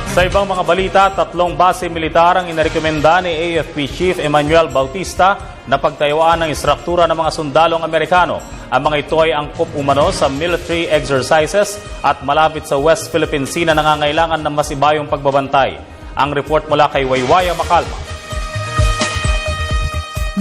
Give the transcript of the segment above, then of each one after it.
Sa ibang mga balita, 3 base militar ang inarekomenda ni AFP Chief Emmanuel Bautista na pagtayuan ng istruktura ng mga sundalong Amerikano. Ang mga ito ay angkop umano sa military exercises at malapit sa West Philippine Sea na nangangailangan ng masibayong pagbabantay. Ang report mula kay Waywaya Macalma.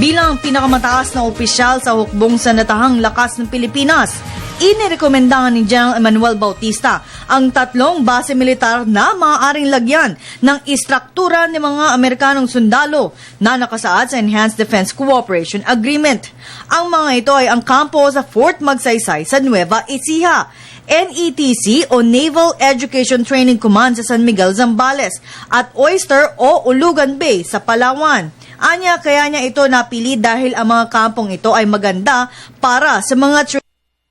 Bilang pinakamataas na opisyal sa hukbong sandatahang lakas ng Pilipinas, inirekomendahan ni General Emmanuel Bautista ang 3 base militar na maaaring lagyan ng istruktura ng mga Amerikanong sundalo na nakasaad sa Enhanced Defense Cooperation Agreement. Ang mga ito ay ang kampo sa Fort Magsaysay sa Nueva Ecija, NETC o Naval Education Training Command sa San Miguel, Zambales at Oyster o Ulugan Bay sa Palawan. Anya, kaya niya ito napili dahil ang mga kampong ito ay maganda para sa mga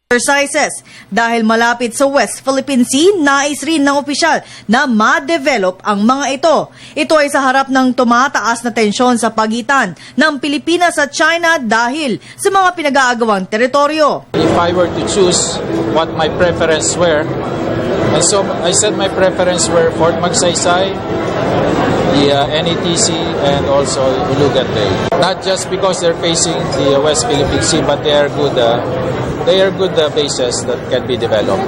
exercises. Dahil malapit sa West Philippine Sea, nais rin ng opisyal na ma-develop ang mga ito. Ito ay sa harap ng tumataas na tensyon sa pagitan ng Pilipinas at China dahil sa mga pinag-aagawang teritoryo. If I were to choose what my preference were, and so I said my preference were Fort Magsaysay, the NETC, and also Ulugan Bay. Not just because they're facing the West Philippine Sea, but they are good bases that can be developed.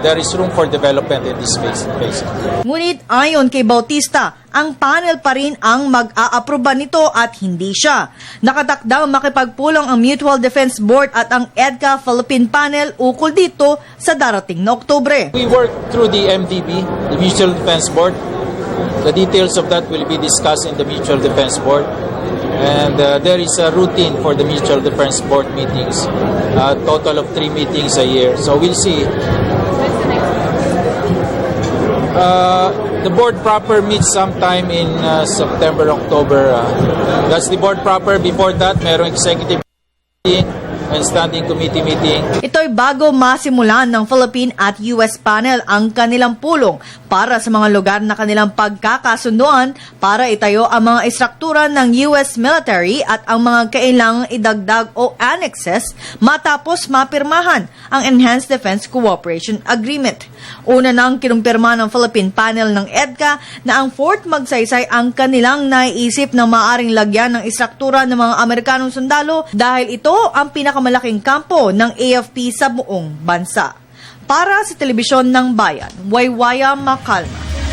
There is room for development in this phase. Ngunit ayon kay Bautista, ang panel pa rin ang mag-aaproba nito at hindi siya. Nakatakdang makipagpulong ang Mutual Defense Board at ang EDCA Philippine Panel ukol dito sa darating na Oktubre. We work through the MDB, the Mutual Defense Board. The details of that will be discussed in the Mutual Defense Board. And there is a routine for the Mutual Defense Board meetings, a total of 3 meetings a year. So we'll see. The board proper meets sometime in September, October. That's the board proper. Before that, merong executive meeting and standing committee meeting. Ito'y bago masimulan ng Philippine at US panel ang kanilang pulong para sa mga lugar na kanilang pagkakasunduan para itayo ang mga istruktura ng US military at ang mga kailangang idagdag o annexes matapos mapirmahan ang Enhanced Defense Cooperation Agreement. Una nang kinumpirma ng Philippine panel ng EDCA na ang Fort Magsaysay ang kanilang naiisip na maaring lagyan ng istruktura ng mga Amerikanong sundalo dahil ito ang pinakamalaking kampo ng AFP sa buong bansa. Para sa Telebisyon ng Bayan, Waywaya Macalma.